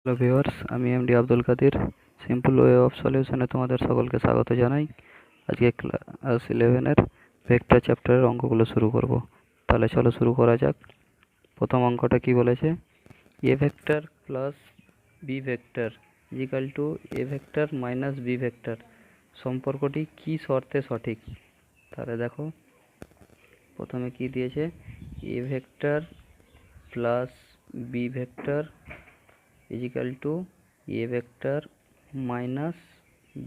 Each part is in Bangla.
হ্যালো ভিউয়ার্স, আমি MD Abdul Kadir. Simple way of সলিউশনে তোমাদের সকলকে স্বাগত জানাই। আজকে ক্লাস 11-এর ভেক্টর চ্যাপ্টারের অঙ্কগুলো শুরু করব। তাহলে চলো শুরু করা যাক। প্রথম অঙ্কটা কি বলেছে? A vector plus B vector equal to A vector minus B vector সম্পর্কটি কি শর্তে সঠিক? তাহলে দেখো, প্রথমে কি দিয়েছে? A vector plus B vector equal to A vector minus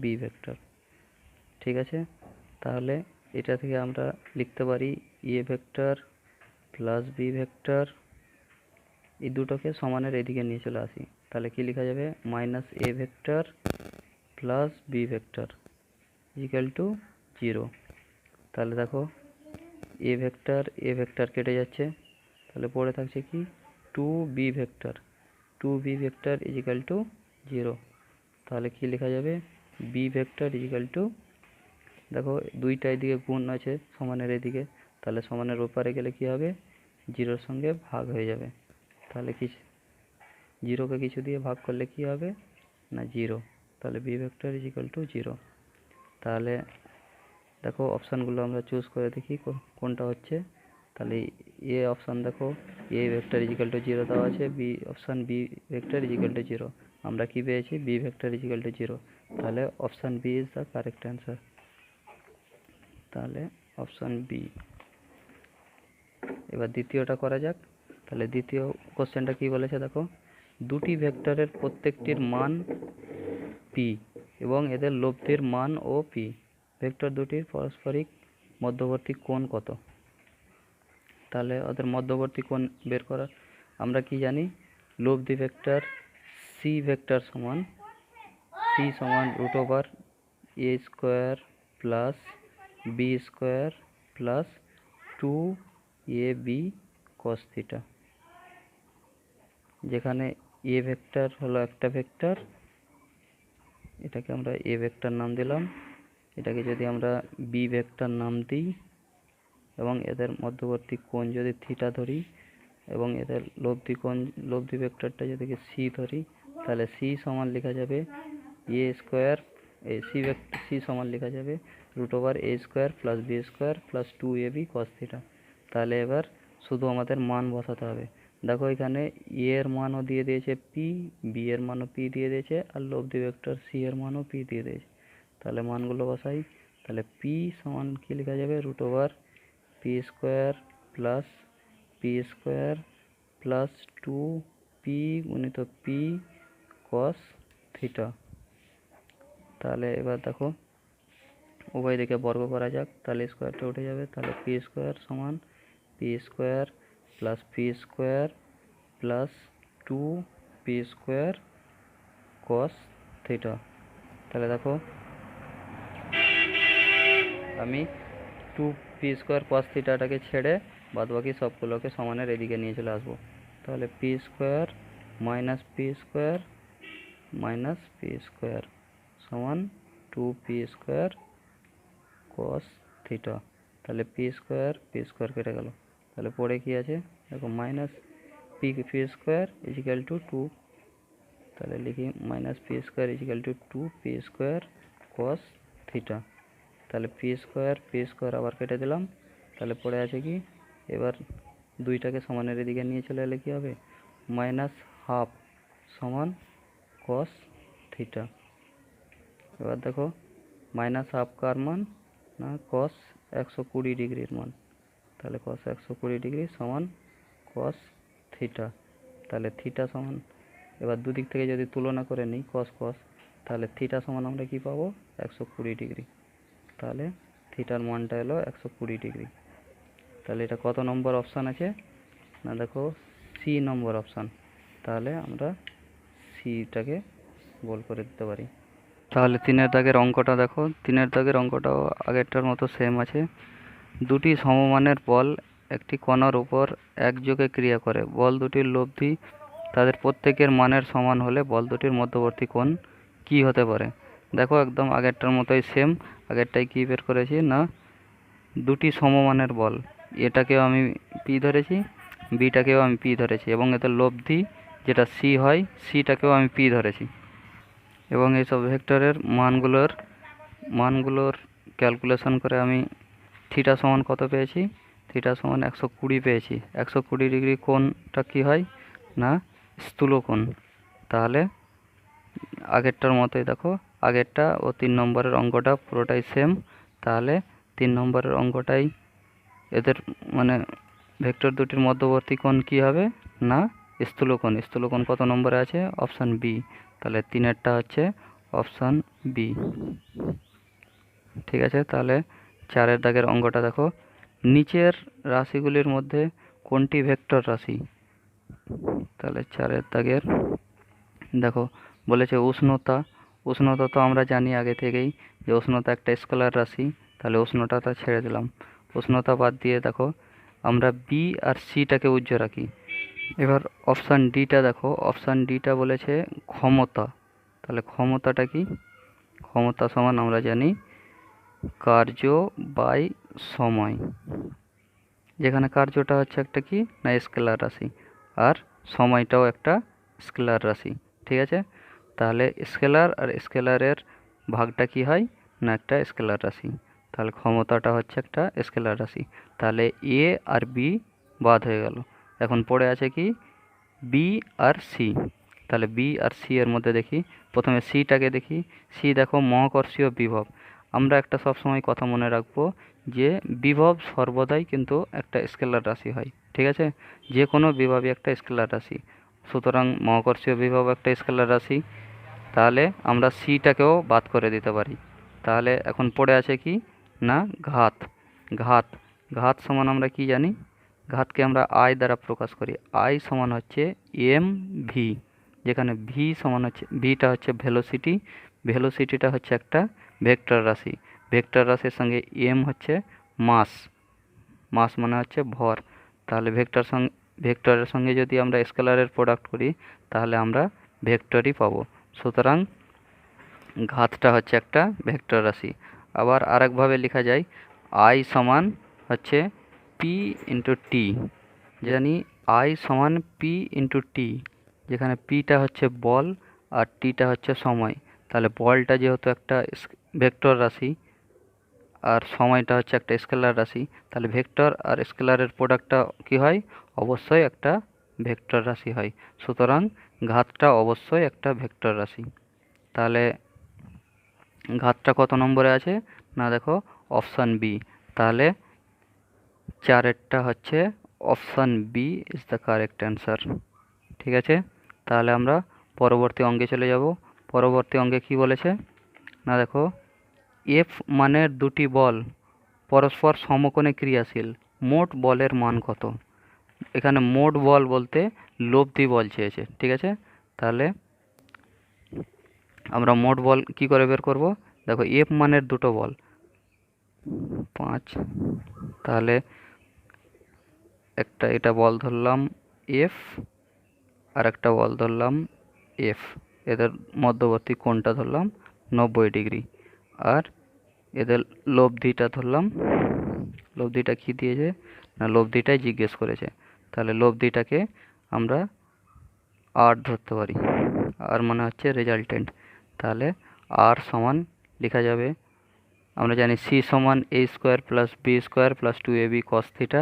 B vector. ঠিক আছে, তাহলে এটা থেকে আমরা লিখতে পারি A vector plus B vector, এই দুটোকে সমানের এদিকে নিয়ে চলে আসি। তাহলে কি লেখা যাবে? Minus A vector plus B vector equal to 0। তাহলে দেখো, এ ভেক্টর কেটে যাচ্ছে, তাহলে পড়ে থাকছে কি? 2b vector. 2b vector equal to 0। তাহলে কি লেখা যাবে? বি ভেক্টর ইজিক্যাল টু, দেখো দুইটা এদিকে গুণ আছে সমানের এদিকে, তাহলে সমানের ওপারে গেলে কি হবে? 0-র সঙ্গে ভাগ হয়ে যাবে। তাহলে কি 0-কে কিছু দিয়ে ভাগ করলে কি হবে? না 0। তাহলে বি ভেক্টর ইজিক্যাল টু 0। তাহলে দেখো অপশানগুলো আমরা চুজ করে দেখি কোনটা হচ্ছে। তাহলে এ অপশান দেখো, এ ভেক্টর ইজিক্যাল টু 0 দেওয়া আছে, B option B vector equal to 0। আমরা কি পেয়েছি? B vector equal to 0। তাহলে option B is the correct answer. তাহলে অপশান বি। এবার দ্বিতীয়টা করা যাক। তাহলে দ্বিতীয় কোশ্চেনটা কি বলেছে দেখো, দুটি ভেক্টরের প্রত্যেকটির মান পি এবং এদের লব্ধির মান ও পি। ভেক্টর দুটির পারস্পরিক মধ্যবর্তী কোণ কত? তাহলে ওদের মধ্যবর্তী কোণ বের করা আমরা কি জানি? লব্ধি ভেক্টর সি ভেক্টর সমান root over a square plus b square plus 2ab cos থিটা। যেখানে এ ভেক্টর হলো একটা ভেক্টর, এটাকে আমরা এ ভেক্টর নাম দিলাম, এটাকে যদি আমরা বি ভেক্টর নাম দিই এবং এদের মধ্যবর্তী কোণ যদি থিটা ধরি এবং এদের লব্ধি ভেক্টরটা যদি সি ধরি, তাহলে সি সমান লেখা যাবে এ স্কোয়ার, সি সমান লেখা যাবে root over a square plus b square plus 2ab cos theta. তাহলে এবার শুধু আমাদের মান বসাতে হবে। দেখো এখানে এ এর মানও দিয়ে দিয়েছে পি, বি এর মানও পি দিয়ে দিয়েছে, আর লব্ধি ভেক্টর সি এর মানও পি দিয়ে দিয়েছে। তাহলে মানগুলো বসাই। তাহলে পি সমান কি লেখা যাবে? Root over P square plus 2p গুণিত পি cos থিটা। তাহলে এবার দেখো উভয় দিকে বর্গ করা যাক, তাহলে স্কোয়ারটা উঠে যাবে। তাহলে পি স্কোয়ার সমান P square plus 2p square cos theta. তাহলে দেখো আমি 2p স্কোয়ার cos থিটাটাকে ছেড়ে বাদবাকি সবগুলোকে সমানের এদিকে নিয়ে চলে আসবো। তাহলে P square minus P square সমান 2p স্কোয়ার cos থিটা। তাহলে পি স্কোয়ার কেটে গেল, তাহলে পরে কি আছে দেখো? Minus P square equal to 2। তাহলে লিখি minus P square equal to 2p square cos theta. তাহলে পি স্কোয়ার আবার কেটে দিলাম, তাহলে পড়ে আছে কি? এবার দুইটাকে সমানের এদিকে নিয়ে চলে এলে কি হবে? মাইনাস হাফ সমান cos থিটা। এবার দেখো মাইনাস হাফ কার মান? না cos 120 ডিগ্রির মান। তাহলে cos 120 ডিগ্রি সমান cos থিটা। তাহলে থিটা সমান, এবার দুদিক থেকে যদি তুলনা করে নিই cos, তাহলে থিটা সমান আমরা কি পাবো? 120 ডিগ্রি। তাহলে থিটার মানটা এলো 120 ডিগ্রি। তাহলে এটা কত নম্বর অপশান আছে? না দেখো সি নম্বর অপশান। তাহলে আমরা সিটাকে গোল করে দিতে পারি। তাহলে 3-এর দাগের অঙ্কটা দেখো, 3-এর দাগের অঙ্কটাও আগেরটার মতো সেম আছে। দুটি সমমানের বল একটি কণার উপর একযোগে ক্রিয়া করে। বল দুটির লব্ধি তাদের প্রত্যেকের মানের সমান হলে বল দুটির মধ্যবর্তী কোণ কী হতে পারে? দেখো একদম আগেরটার মতোই সেম। আগেরটাই কী বের করেছি? না দুটি সমমানের বল, এটাকেও আমি পি ধরেছি, বিটাকেও আমি পি ধরেছি, এবং এদের লব্ধি যেটা সি হয়, সিটাকেও আমি পি ধরেছি। এবং এইসব ভেক্টরের মানগুলোর ক্যালকুলেশন করে আমি থিটা সমান কত পেয়েছি, থিটা সমান 120 পেয়েছি। 120 ডিগ্রি কোণটা কি হয় না স্থূলকোণ। তাহলে আগেরটার মতোই দেখো, আগেরটা ও 3 নম্বরের অঙ্কটা পুরোটাই সেম। তাহলে 3 নম্বরের অঙ্কটাই এদের মানে ভেক্টর দুটির মধ্যবর্তী কোণ কি হবে না স্থূলকোণ। স্থূলকোণ কত নম্বরে আছে, অপশান বি। তাহলে 3-এরটা হচ্ছে অপশান বি। ঠিক আছে, তাহলে 4-এর দাগের অঙ্কটা দেখো, নিচের রাশিগুলির মধ্যে কোনটি ভেক্টর রাশি। তাহলে 4-এর দাগের দেখো বলেছে উষ্ণতা। উষ্ণতা তো আমরা জানি আগে থেকেই যে উষ্ণতা একটা স্কেলার রাশি। তাহলে উষ্ণতাটা ছেড়ে দিলাম, উষ্ণতা বাদ দিয়ে দেখো আমরা বি আর সিটাকে উজ্জ্ব রাখি। এবার অপশান ডিটা দেখো, অপশান ডিটা বলেছে ক্ষমতা। তাহলে ক্ষমতাটা কি, ক্ষমতা সমান আমরা জানি কার্য বাই সময়, যেখানে কার্যটা হচ্ছে একটা কি না স্কেলার রাশি, আর সময়টাও একটা স্কেলার রাশি। ঠিক আছে, তাহলে স্কেলার আর স্কেলারের ভাগটা কি হয় না একটা স্কেলার রাশি। তাহলে ক্ষমতাটা হচ্ছে একটা স্কেলার রাশি। তাহলে এ আর বি বাদ হয়ে গেল, এখন পড়ে আছে কি বি আর সি। তাহলে বি আর সি এর মধ্যে দেখি, প্রথমে সিটাকে দেখি। সি দেখো মহাকর্ষীয় বিভব। আমরা একটা সবসময় কথা মনে রাখবো যে বিভব সর্বদাই কিন্তু একটা স্কেলার রাশি হয়। ঠিক আছে, যে কোনো বিভবই একটা স্কেলার রাশি, সুতরাং মহাকর্ষীয় বিভব একটা স্কেলার রাশি। তাহলে আমরা সিটাকেও বাদ করে দিতে পারি। তাহলে এখন পড়ে আছে কি না ঘাত। ঘাত ঘাত সমান আমরা কি জানি, ঘাতকে আমরা আই দ্বারা প্রকাশ করি। আই সমান হচ্ছে এম ভি, যেখানে ভি সমান হচ্ছে, ভিটা হচ্ছে ভেলোসিটি, ভেলোসিটিটা হচ্ছে একটা ভেক্টর রাশি। ভেক্টর রাশির সঙ্গে এম হচ্ছে মাস, মাস মানে হচ্ছে ভর। তাহলে ভেক্টরের সঙ্গে যদি আমরা স্কেলারের প্রোডাক্ট করি তাহলে আমরা ভেক্টরই পাবো। সুতরাং ঘাতটা হচ্ছে একটা ভেক্টর রাশি। আবার আরেকভাবে লেখা যায়, আই সমান হচ্ছে পি ইন্টু টি। জানি আই সমান পি ইন্টু টি, যেখানে পিটা হচ্ছে বল আর টিটা হচ্ছে সময়। তাহলে বলটা যেহেতু একটা ভেক্টর রাশি আর সময়টা হচ্ছে একটা স্কেলার রাশি, তাহলে ভেক্টর আর স্কেলারের প্রোডাক্টটা কি হয়, অবশ্যই একটা ভেক্টর রাশি হয়। সুতরাং ঘাতটা অবশ্যই একটা ভেক্টর রাশি। তাহলে ঘাতটা কত নম্বরে আছে না দেখো অপশান বি। তাহলে 4-এরটা হচ্ছে option B is the correct answer. ঠিক আছে, তাহলে আমরা পরবর্তী অঙ্কে চলে যাব। পরবর্তী অঙ্কে কি বলেছে না দেখো, এফ মানের দুটি বল পরস্পর সমকোণে ক্রিয়াশীল, মোট বলের মান কত। এখানে মোট বল বলতে লব্ধি বল চেয়েছে। ঠিক আছে, তাহলে আমরা মোট বল কি করে বের করব, দেখো এফ মানের দুটো বল 5, তাহলে একটা এটা বল ধরলাম এফ আর একটা বল ধরলাম এফ, এদের মধ্যবর্তী কোণটা ধরলাম 90 ডিগ্রি। আর এদের লব্ধিটা ধরলাম, লব্ধিটা কি দিয়েছে না লব্ধিটাই জিজ্ঞেস করেছে। তাহলে লব্ধিটাকে আমরা আর ধরতে পারি, আর মানে হচ্ছে রেজাল্টেন্ট। তাহলে আর সমান লেখা যাবে, আমরা জানি সি সমান a square plus b square plus 2ab cos theta.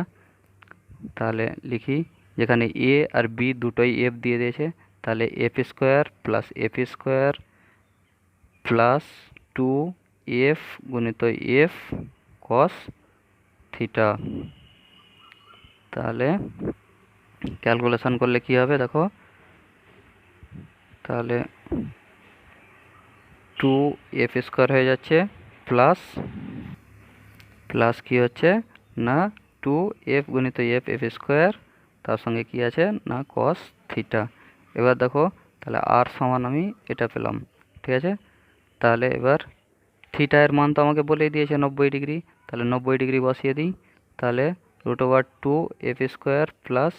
তাহলে লিখি, যেখানে এ আর বি দুটোই এফ দিয়ে দিয়েছে, তাহলে এফ স্কোয়ার প্লাস 2f গুণিত এফ কস থিটা। তাহলে ক্যালকুলেশন করলে কি হবে দেখো, তাহলে 2f স্কোয়ার হয়ে যাচ্ছে প্লাস কি হচ্ছে না 2f গুণিত এফ স্কোয়ার, তার সঙ্গে কি আছে না কস থিটা। এবার দেখো তাহলে আর সমান আমি এটা পেলাম। ঠিক আছে, তাহলে এবার থিটা এর মান তো আমাকে বলেই দিয়েছে 90 ডিগ্রি, তাহলে 90 ডিগ্রি বসিয়ে দিই। তাহলে √2f square plus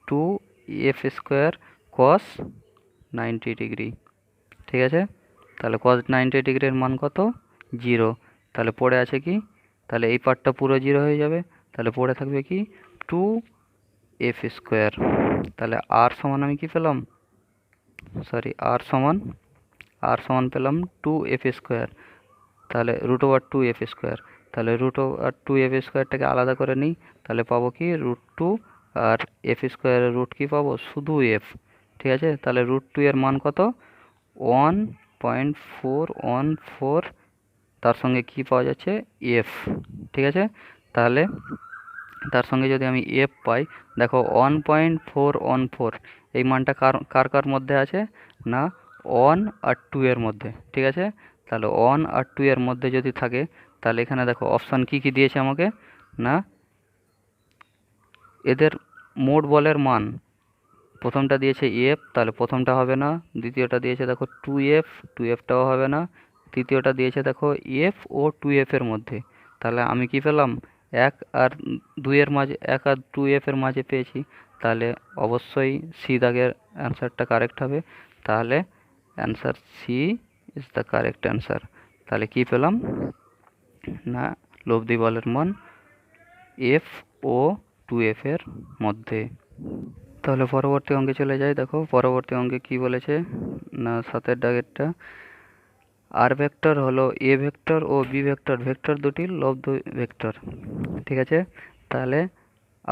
2f square cos 90 degree. ঠিক আছে, তাহলে কস 90 ডিগ্রির মান কত 0। তাহলে পড়ে আছে কি, তাহলে এই পার্টটা পুরো 0 হয়ে যাবে। তাহলে পড়ে থাকবে কি 2f স্কোয়ার। তাহলে আর সমান আমি কি পেলাম আর সমান পেলাম 2f², তাহলে √2f²। তাহলে √2f²টাকে আলাদা করে নিই, তাহলে পাবো কি √2, আর f² রুট কি পাবো, শুধু এফ। ঠিক আছে, তাহলে √2 এর মান কত, 1.414, তার সঙ্গে কি পাওয়া যাচ্ছে, এফ। ঠিক আছে, তাহলে তার সঙ্গে যদি আমি এফ পাই, দেখো 1.414 এই মানটা কার কার কার মধ্যে আছে না, 1 আর 2 এর মধ্যে। ঠিক আছে, তাহলে 1 আর 2 এর মধ্যে যদি থাকে, তাহলে এখানে দেখো অপশান কি কি দিয়েছে আমাকে না, এদের মোট বলের মান, প্রথমটা দিয়েছে এফ, তাহলে প্রথমটা হবে না। দ্বিতীয়টা দিয়েছে দেখো 2f, 2fটাও হবে না। তৃতীয়টা দিয়েছে দেখো এফ ও 2f এর মধ্যে, তাহলে আমি কি পেলাম, 1 আর 2 এর মাঝে, 1 আর 2f এর মাঝে পেয়েছি। তাহলে অবশ্যই সি দাগের অ্যান্সারটা কারেক্ট হবে। তাহলে answer C is the correct answer. তাহলে কি পেলাম না, লব্ধি বলের মান এফ ও 2f এর মধ্যে। তাহলে পরবর্তী অঙ্কে চলে যাই। দেখো পরবর্তী অঙ্কে কি বলেছে না, 7-এর দাগেরটা, আর ভেক্টর হলো এ ভেক্টর ও বি ভেক্টর, ভেক্টর দুটির লব্ধ ভেক্টর। ঠিক আছে, তাহলে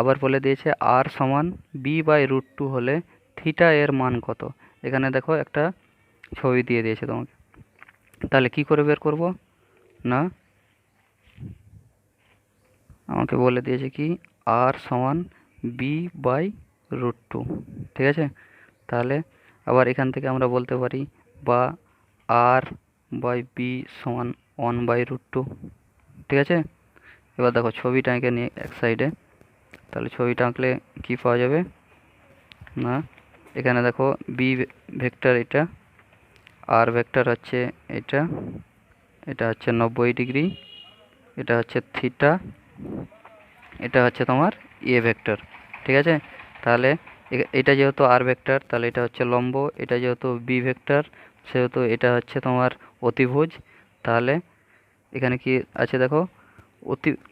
আবার বলে দিয়েছে আর সমান b/√2 হলে থিটা এর মান কত। এখানে দেখো একটা ছবি দিয়ে দিয়েছে তোমাকে, তাহলে কি করে বের করব না, আমাকে বলে দিয়েছে কি আর সমান b/√2। ঠিক আছে, তাহলে আবার এখান থেকে আমরা বলতে পারি বা r/b সমান 1/√2। ঠিক আছে, এবার দেখো ছবিটা এঁকে নিয়ে এক সাইডে, তাহলে ছবিটা আঁকলে কি পাওয়া যাবে না, এখানে দেখো বি ভেক্টর এটা, আর ভেক্টর হচ্ছে এটা, এটা হচ্ছে 90 ডিগ্রি, এটা হচ্ছে থিটা, এটা হচ্ছে তোমার এ ভেক্টর। ঠিক আছে, তাহলে এটা যেহেতু আর ভেক্টর, তাহলে এটা হচ্ছে লম্ব, এটা যেহেতু বি ভেক্টর, সেহেতু এটা হচ্ছে তোমার অতিভুজ। তাহলে এখানে কি আছে দেখো,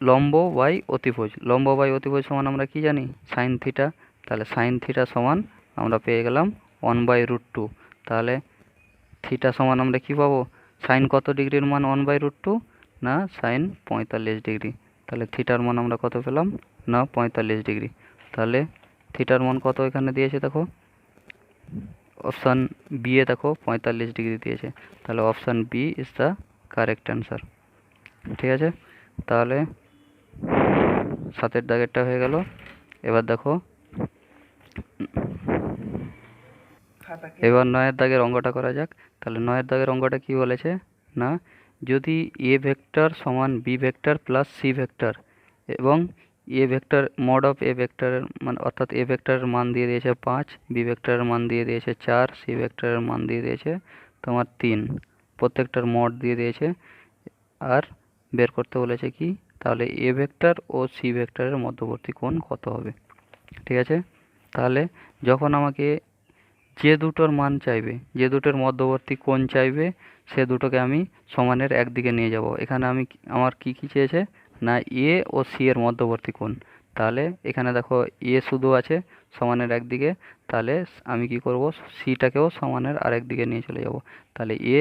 লম্ব বাই অতিভুজ, লম্ব বাই অতিভুজ সমান আমরা কি জানি, সাইন থিটা। তাহলে সাইন থিটা সমান আমরা পেয়ে গেলাম 1/√2। তাহলে থিটা সমান আমরা কি পাবো, সাইন কত ডিগ্রির মান 1/√2 না, সাইন 45 ডিগ্রি। তাহলে থিটার মান আমরা কত পেলাম না, 45 ডিগ্রি। তাহলে থিটার মান কত এখানে দিয়েছে দেখো, অপশান বি এ দেখো 45 ডিগ্রি দিয়েছে। তাহলে option B is the correct answer. ঠিক আছে, তাহলে 7-এর দাগেরটা হয়ে গেল। এবার দেখো, এবার 9-এর দাগের অঙ্কটা করা যাক। তাহলে 9-এর দাগের অঙ্কটা কি বলেছে না, যদি এ ভেক্টর সমান B vector plus C vector এবং A vector mod of A ভেক্টরের মান, অর্থাৎ এ ভেক্টরের মান দিয়ে দিয়েছে 5, বি ভেক্টরের মান দিয়ে দিয়েছে 4, সি ভেক্টরের মান দিয়ে দিয়েছে তোমার 3, প্রত্যেকটার মড দিয়ে দিয়েছে, আর বের করতে বলেছে কি, তাহলে এ ভেক্টর ও সি ভেক্টরের মধ্যবর্তী কোণ কত হবে। ঠিক আছে, তাহলে যখন আমাকে যে দুটোর মান চাইবে, যে দুটোর মধ্যবর্তী কোণ চাইবে, সে দুটোকে আমি সমানের একদিকে নিয়ে যাব। এখানে আমি আমার কি কি চেয়েছে না, এ ও সি এর মধ্যবর্তী কোণ। তাহলে এখানে দেখো এ শুধু আছে সমানের একদিকে, তাহলে আমি কি করব, সিটাকেও সমানের আরেক দিকে নিয়ে চলে যাব। তাহলে এ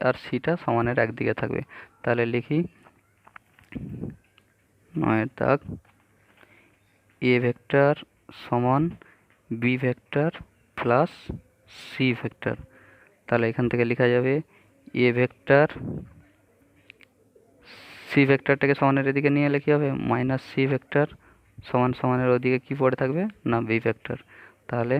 আর সিটা সমানের একদিকে থাকবে। তাহলে লিখি 9-এর দাগ, এ ভেক্টর সমান B vector plus C vector. তাহলে এখান থেকে লেখা যাবে এ ভেক্টর, সি ভেক্টরটাকে সমানের এদিকে নিয়ে এলে কি হবে, মাইনাস সি ভেক্টর সমান সমানের ওদিকে কি পড়ে থাকবে না, বি ভেক্টর। তাহলে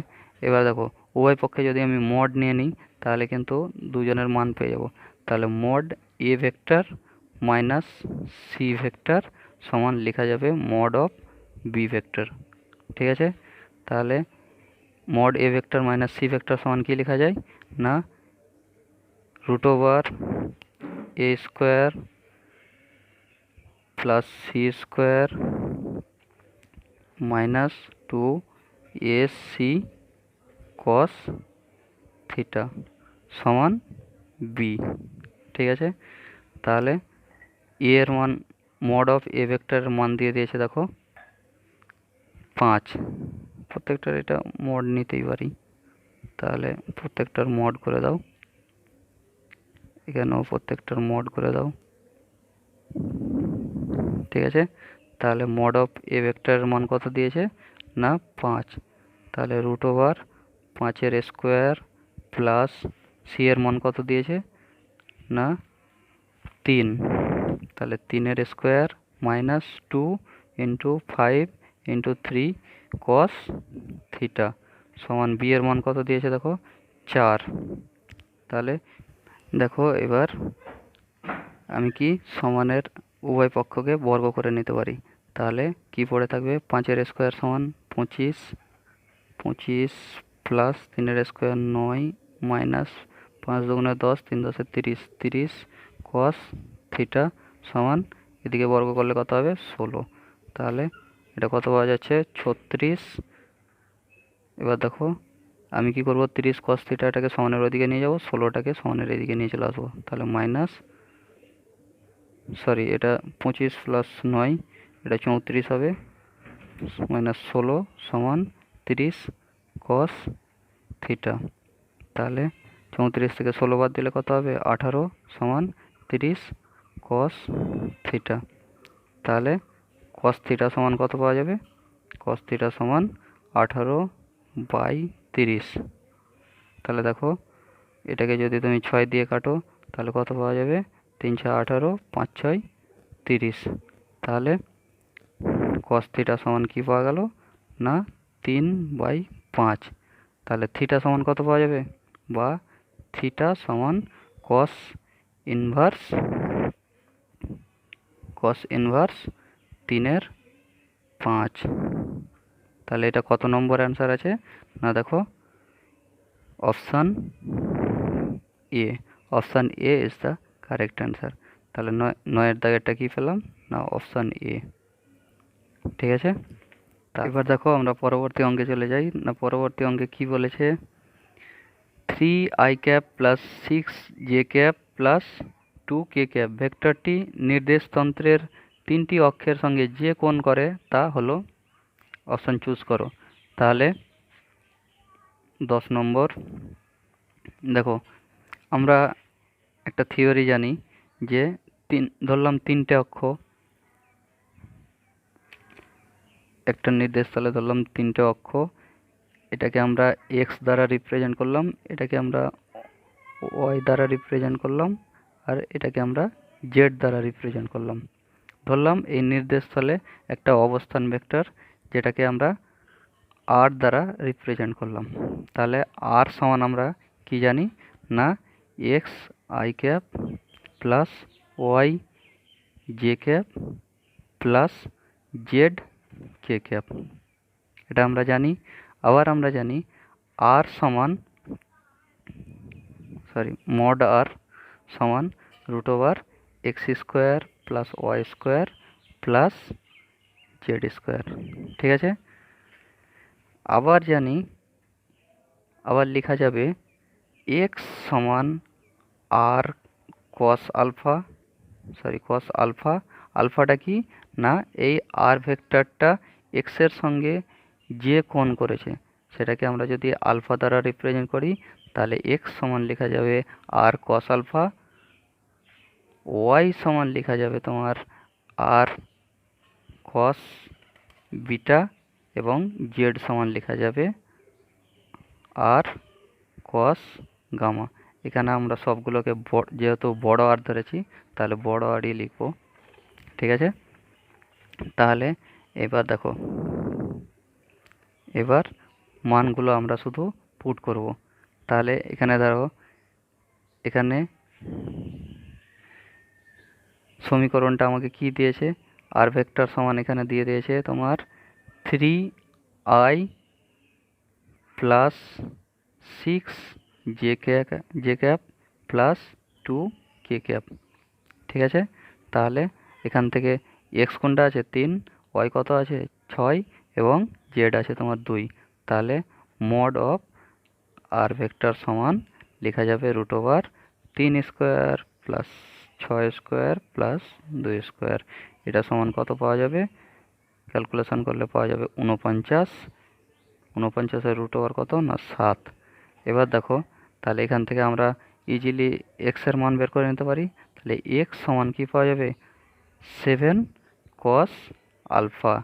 এবার দেখো উভয় পক্ষে যদি আমি মড নিয়ে নিই, তাহলে কিন্তু দুজনের মান পেয়ে যাব। তাহলে mod A vector minus C vector সমান লেখা যাবে মড অফ বি ভেক্টর। ঠিক আছে, তাহলে mod A vector minus C vector সমান কি লেখা যায় না, √a² plus c² minus 2ac cos theta সমান বি। ঠিক আছে, তাহলে এর মান, মড অফ এ ভেক্টরের মান দিয়ে দিয়েছে দেখো 5, প্রত্যেকটার এটা মড নিতেই পারি। তাহলে প্রত্যেকটার মড করে দাও, এখানেও প্রত্যেকটার মড করে দাও। ঠিক আছে, তাহলে মড অফ এ ভেক্টরের মান কত দিয়েছে না 5। তাহলে √5 এর স্কোয়ার প্লাস সি এর মান কত দিয়েছে না 3। তাহলে 3 এর square minus 2 into 5 into 3 cos theta সমান বি এর মান কত দিয়েছে দেখো 4। তাহলে দেখো এবার আমি কি সমানের উভয় পক্ষকে বর্গ করে নিতে পারি। তাহলে কি পড়ে থাকবে 5 এর স্কোয়ার সমান 25, 25 প্লাস 3 এর স্কোয়ার 9 মাইনাস 5 দুগুণে 10, 3 10 30, 30 কস থিটা সমান এদিকে বর্গ করলে কত হবে 16। তাহলে এটা কত পাওয়া যাচ্ছে 36। এবার দেখো আমি কি করব 30 কস থিটাটাকে সমানের ওদিকে নিয়ে যাব, 16টাকে সমানের এদিকে নিয়ে চলে আসবো। তাহলে মাইনাস এটা 25 প্লাস 9 এটা 34 হবে, মাইনাস 16 সমান 30 কস থিটা। তাহলে 34 থেকে 16 বাদ দিলে কত হবে 18 সমান 30 কস থিটা। তাহলে কস থিটা সমান কত পাওয়া যাবে, কস থিটা সমান 18/30। তাহলে দেখো এটাকে যদি তুমি 6 দিয়ে কাটো তাহলে কত পাওয়া যাবে 3 6 18, 5 6 30। তাহলে কস থিটা সমান কি পাওয়া গেল না 3/5। তাহলে থিটা সমান কত পাওয়া যাবে, বা থিটা সমান কস ইনভার্স 3/5। তাহলে এটা কত নম্বর অ্যান্সার আছে না দেখো option A. Option A is the correct answer. তাহলে 9-এর দাগেরটা কি পেলাম না অপশান এ। ঠিক আছে, এবার দেখো আমরা পরবর্তী অঙ্কে চলে যাই। না পরবর্তী অঙ্কে কি বলেছে 3i plus 6j plus 2k ভেক্টরটি নির্দেশতন্ত্রের 3টি অক্ষের সঙ্গে যে কোণ করে তা হলো অপশান চুজ করো। তাহলে 10 নম্বর দেখো আমরা একটা থিওরি জানি যে ধরলাম 3টে অক্ষ, একটা নির্দেশতলে ধরলাম 3টে অক্ষ, এটাকে আমরা এক্স দ্বারা রিপ্রেজেন্ট করলাম, এটাকে আমরা ওয়াই দ্বারা রিপ্রেজেন্ট করলাম, আর এটাকে আমরা জেড দ্বারা রিপ্রেজেন্ট করলাম। ধরলাম এই নির্দেশতলে একটা অবস্থান ভেক্টর যেটাকে আমরা আর দ্বারা রিপ্রেজেন্ট করলাম। তাহলে আর সমান আমরা কি জানি না X I cap plus Y J cap plus Z K cap, এটা আমরা জানি। আবার আমরা জানি আর সমান মড আর সমান √x² plus y² plus z²। ঠিক আছে, আবার জানি আবার লেখা যাবে এক্স সমান আর কস আলফা আলফাটা কি না এই আর ভেক্টরটা এক্সের সঙ্গে যে কোণ করেছে সেটাকে আমরা যদি আলফা দ্বারা রিপ্রেজেন্ট করি তাহলে এক্স সমান লেখা যাবে আর কস আলফা, ওয়াই সমান লেখা যাবে তোমার আর কস বিটা, এবং জেড সমান লেখা যাবে আর কস গামা। এখানে আমরা সবগুলোকে যেহেতু বড় আর ধরেছি তাহলে বড় আরই লিখবো। ঠিক আছে, তাহলে এবার দেখো এবার মানগুলো আমরা শুধু পুট করব। তাহলে এখানে ধরো এখানে সমীকরণটা আমাকে কি দিয়েছে আর ভেক্টর সমান এখানে দিয়ে দিয়েছে তোমার 3i plus 6j plus 2k। ঠিক আছে, তাহলে এখান থেকে এক্স কোনটা আছে 3, ওয়াই কত আছে 6 এবং জেড আছে তোমার 2। তাহলে মড অফ আর ভেক্টর সমান লেখা যাবে √3² প্লাস 6² প্লাস 2²। এটা সমান কত পাওয়া যাবে, ক্যালকুলেশন করলে পাওয়া যাবে 49। 49-এর √ওভার কত না 7। এবার দেখো, তাহলে এখান থেকে আমরা ইজিলি এক্স এর মান বের করে নিতে পারি। তাহলে এক্স সমান কি পাওয়া যাবে, 7 কস আলফা।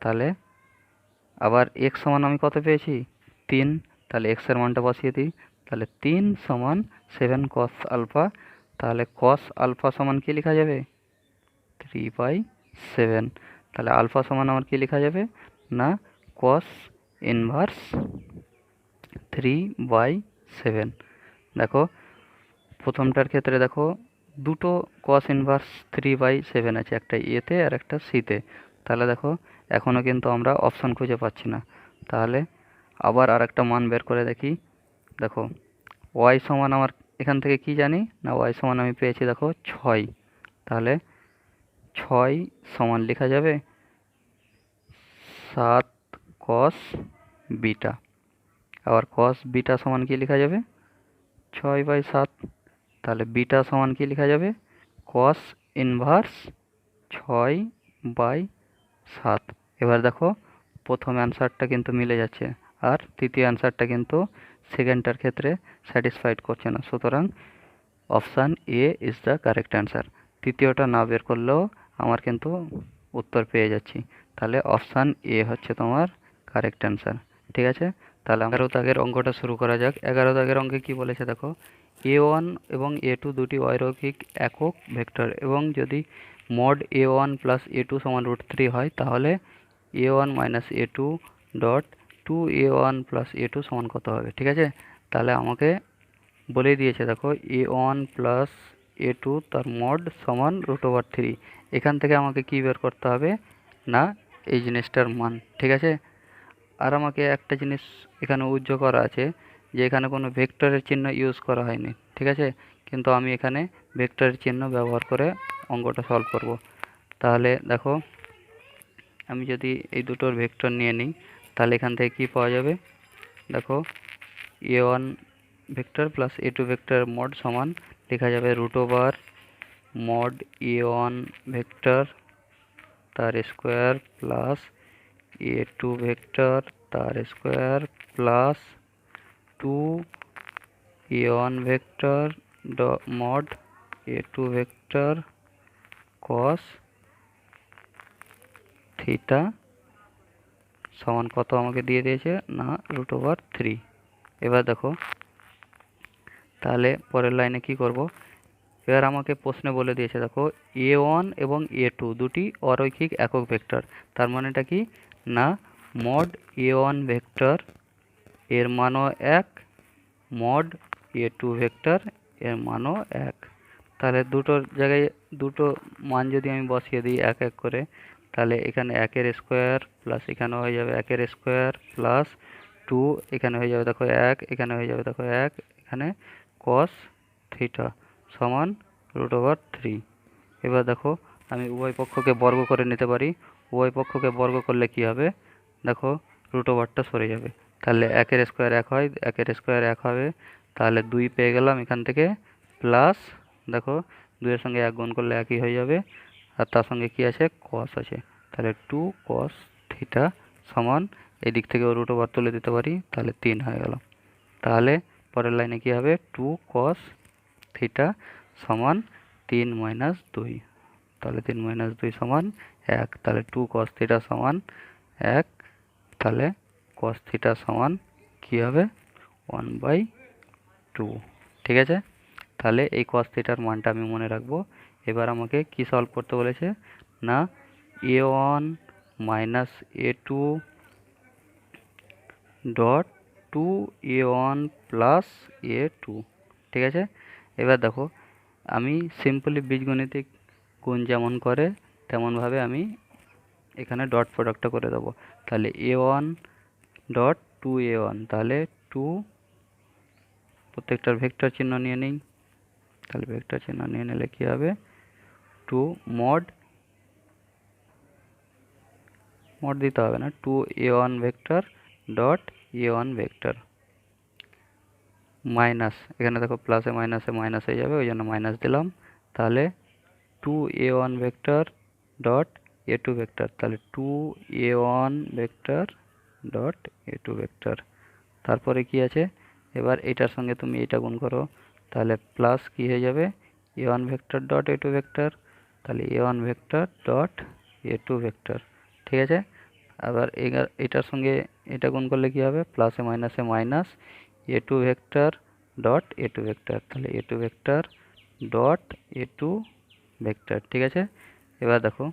তাহলে আবার এক্স সমান আমি কত পেয়েছি, 3। তাহলে এক্স এর মানটা বসিয়ে দিই। তাহলে 3 সমান 7 কস আলফা। তাহলে কস আলফা সমান কি লেখা যাবে, 3/7। তাহলে আলফা সমান আমার কি লেখা যাবে না, কস ইনভার্স 3/7। দেখো প্রথমটার ক্ষেত্রে দেখো দুটো কস ইনভার্স 3/7 আছে, একটা এতে আর একটা সিতে। তাহলে দেখো এখনও কিন্তু আমরা অপশন খুঁজে পাচ্ছি না। তাহলে আবার আর একটা মান বের করে দেখি। দেখো ওয়াই সমান আমার এখান থেকে কি জানি না, ওয়াই সমান আমি পেয়েছি দেখো 6। তাহলে 6 সমান লেখা যাবে 7 কস বিটা। আবার কস বিটা সমান কি লেখা যাবে, 6/7। তাহলে বিটা সমান কি লেখা যাবে, কস ইনভার্স 6/7। এবার দেখো প্রথম অ্যান্সারটা কিন্তু মিলে যাচ্ছে, আর তৃতীয় অ্যান্সারটা কিন্তু সেকেন্ডটার ক্ষেত্রে স্যাটিসফাইড করছে না। সুতরাং option A is the correct answer. তৃতীয়টা না বের করলেও আমার কিন্তু উত্তর পেয়ে যাচ্ছি। তাহলে অপশান এ হচ্ছে তোমার কারেক্ট অ্যান্সার। ঠিক আছে, তাহলে 11 দাগের অঙ্কটা শুরু করা যাক। 11 দাগের অঙ্কে কি বলেছে দেখো, a1 এবং a2 দুটি অরৈখিক একক ভেক্টর, এবং যদি মড a1 প্লাস a2 সমান √3 হয়, তাহলে a1 minus a2 dot 2a1 plus a2 সমান কত হবে। ঠিক আছে, তাহলে আমাকে বলেই দিয়েছে দেখো a1 প্লাস a2 তার মড সমান √3। এখান থেকে আমাকে কি বের করতে হবে না, এই জিনিসটার মান। ঠিক আছে, আর আমাকে একটা জিনিস এখানে উজ্জ্ব করা আছে যে এখানে কোনো ভেক্টরের চিহ্ন ইউজ করা হয়নি। ঠিক আছে, কিন্তু আমি এখানে ভেক্টরের চিহ্ন ব্যবহার করে অঙ্কটা সলভ করব। তাহলে দেখো আমি যদি এই দুটোর ভেক্টর নিয়ে নিই, তাহলে এখান থেকে কি পাওয়া যাবে, দেখো a1 vector plus a2 vector mod সমান লেখা যাবে মড a1 ভেক্টর তার স্কোয়ার প্লাস a2 ভেক্টর তার square plus 2a1 vector mod a2 vector cos theta সমান কত আমাকে দিয়ে দিয়েছে না √3। এবার দেখো তাহলে পরের লাইনে কি করব, এবার আমাকে প্রশ্নে বলে দিয়েছে দেখো a1 এবং a2 দুটি অরৈখিক একক ভেক্টর। তার মানেটা কি না, মড a1 ভেক্টর এর মানও 1, মড a2 ভেক্টর এর মানও 1। তাহলে দুটোর জায়গায় দুটো মান যদি আমি বসিয়ে দিই এক এক করে, তাহলে এখানে 1-এর স্কোয়ার প্লাস এখানে হয়ে যাবে 1-এর স্কোয়ার প্লাস 2, এখানে হয়ে যাবে দেখো 1, এখানে হয়ে যাবে দেখো 1, এখানে কস থিটা সমান √3। এবার দেখো আমি উভয় পক্ষকে বর্গ করে নিতে পারি। উভয় পক্ষকে বর্গ করলে কি হবে, দেখো √টা সরে যাবে। তাহলে 1-এর স্কোয়ার 1 হয়, 1-এর স্কোয়ার 1 হবে। তাহলে 2 পেয়ে গেলাম এখান থেকে, প্লাস দেখো 2-এর সঙ্গে 1 গুণ করলে 1ই হয়ে যাবে, আর তার সঙ্গে কি আছে, কস আছে। তাহলে 2 কস থিটা সমান, এই দিক থেকে √, তুলে দিতে পারি, তাহলে 3 হয়ে গেল। তাহলে পরের লাইনে কি হবে, 2 কস থিটা সমান 3 মাইনাস 2। তাহলে 3 মাইনাস 2 সমান 1। তাহলে 2 কস থিটা সমান 1। তাহলে কস থিটা সমান কী হবে, 1/2। ঠিক আছে, তাহলে এই কস থিটার মানটা আমি মনে রাখবো। এবার আমাকে কি সলভ করতে বলেছে না, a1 minus a2 dot 2a1 plus a2। ঠিক আছে, এবার দেখো আমি সিম্পলি বীজগণিতিক গুণ যেমন করে তেমনভাবে আমি এখানে ডট প্রোডাক্টটা করে দেবো। তাহলে a1 ডট 2a1, তাহলে 2, প্রত্যেকটার ভেক্টর চিহ্ন নিয়ে নিই। তাহলে ভেক্টর চিহ্ন নিয়ে নিলে কী হবে, 2 মড দিতে হবে না, 2a1 vector dot a1 vector minus, এখানে দেখো প্লাসে মাইনাসে মাইনাস হয়ে যাবে, ওই জন্য মাইনাস দিলাম। তাহলে 2a1 vector dot a2 vector, তাহলে 2a1 vector dot a2 vector. তারপরে কি আছে, এবার এটার সঙ্গে তুমি এটা গুণ করো, তাহলে প্লাস কি হয়ে যাবে, a1 vector dot a2 vector, তাহলে a1 vector dot a2 vector. ঠিক আছে, আবার এটার সঙ্গে এটা গুণ করলে কি হবে, প্লাসে মাইনাসে minus a2 vector dot a2 vector, তাহলে a2 vector dot a2 vector. ঠিক আছে, এবার দেখো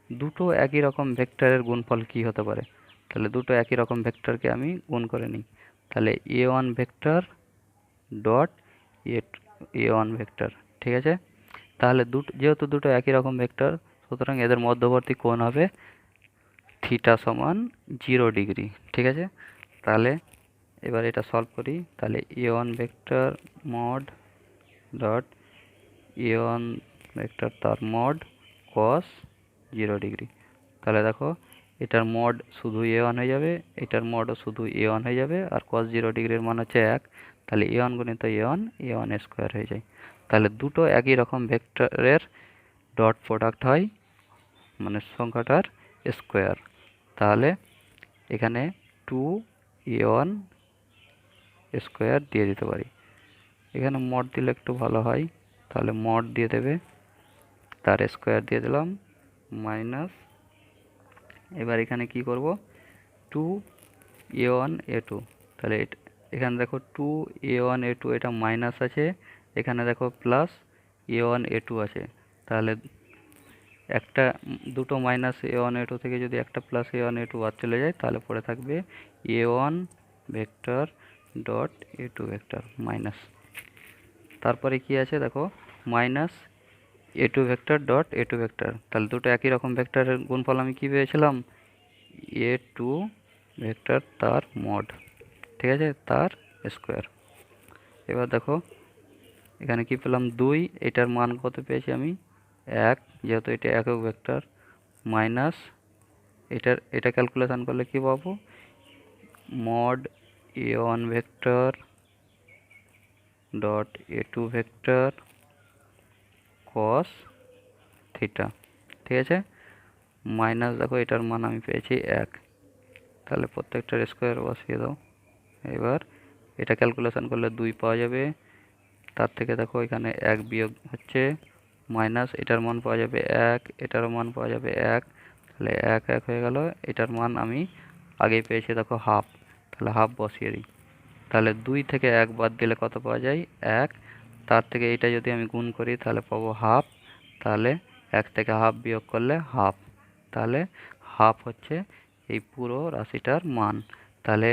দুটো একই রকম ভেক্টরের গুণফল কি হতে পারে, তাহলে দুটো একই রকম ভেক্টরকে আমি গুণ করে নিই, তাহলে a1 vector dot a1 vector. ঠিক আছে, তাহলে যেহেতু দুটো একই রকম ভেক্টর, সুতরাং এদের মধ্যবর্তী কোণ হবে থিটা সমান 0 ডিগ্রি। ঠিক আছে, তাহলে এবার এটা সলভ করি, তাহলে a1 vector mod dot a1 vector তার মড cos 0 ডিগ্রি। তাহলে দেখো এটার মড শুধু a1 হয়ে যাবে, এটার মডও শুধু a1 হয়ে যাবে, আর cos 0 ডিগ্রির মান হচ্ছে 1, তাহলে a1 গুণিত a1 স্কোয়ার হয়ে যায়। তাহলে দুটো একই রকম ভেক্টরের ডট প্রোডাক্ট হয় মানে সংখ্যাটার স্কোয়ার। তাহলে এখানে 2a1 স্কোয়ার দিয়ে দিতে পারি, এখানে মড দিলে একটু ভালো হয়, তাহলে মড দিয়ে দেবে, তার স্কোয়ার দিয়ে দিলাম মাইনাস, এবার এখানে কি করব, 2a1a2, তাহলে এখানে দেখো 2a1a2 এটা মাইনাস আছে, এখানে দেখো প্লাস a1a2 আছে, তাহলে একটা দুটো মাইনাস a1a2 থেকে যদি একটা প্লাস a1a2 বাদ চলে যায়, তাহলে পড়ে থাকবে a1 vector dot a2 vector minus, তারপরে কি আছে দেখো minus a2 vector dot a2 vector, তাহলে দুটো একই রকম ভেক্টরের গুণফল আমি কি পেয়েছিলাম, a2 ভেক্টর তার মড। ঠিক আছে, তার স্কোয়ার। এবার দেখো এখানে কি পেলাম 2, এটার মান কত পেয়েছি আমি 1, যেহেতু এটা একক ভেক্টর, মাইনাস এটা ক্যালকুলেশন করলে কি পাবো, mod a1 vector dot a2 vector cos theta. ঠিক আছে, মাইনাস দেখো এটার মান আমি পেয়েছি 1, তাহলে প্রত্যেকটার স্কোয়ার বসিয়ে দাও। এবার এটা ক্যালকুলেশন করলে 2 পাওয়া যাবে, তার থেকে দেখো এখানে 1 বিয়োগ হচ্ছে, মাইনাস এটার মান পাওয়া যাবে 1, এটারও মান পাওয়া যাবে 1, তাহলে 1 1 হয়ে গেল, এটার মান আমি আগেই পেয়েছি দেখো হাফ, তাহলে হাফ বসিয়ে দিই, তাহলে 2 থেকে 1 বাদ দিলে কত পাওয়া যায় 1, তার থেকে এটা যদি আমি গুণ করি তাহলে পাবো হাফ, তাহলে 1 থেকে হাফ বিয়োগ করলে হাফ, তাহলে হাফ হচ্ছে এই পুরো রাশিটার মান। তাহলে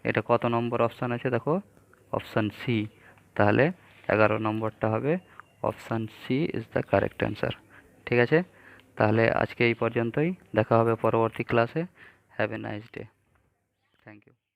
এটা কত নম্বর অপশান আছে দেখো, অপশান সি, তাহলে 11 নম্বরটা হবে option C is the correct answer. ঠিক আছে, তাহলে আজকে এই পর্যন্তই, দেখা হবে পরবর্তী ক্লাসে। Have a nice day, thank you.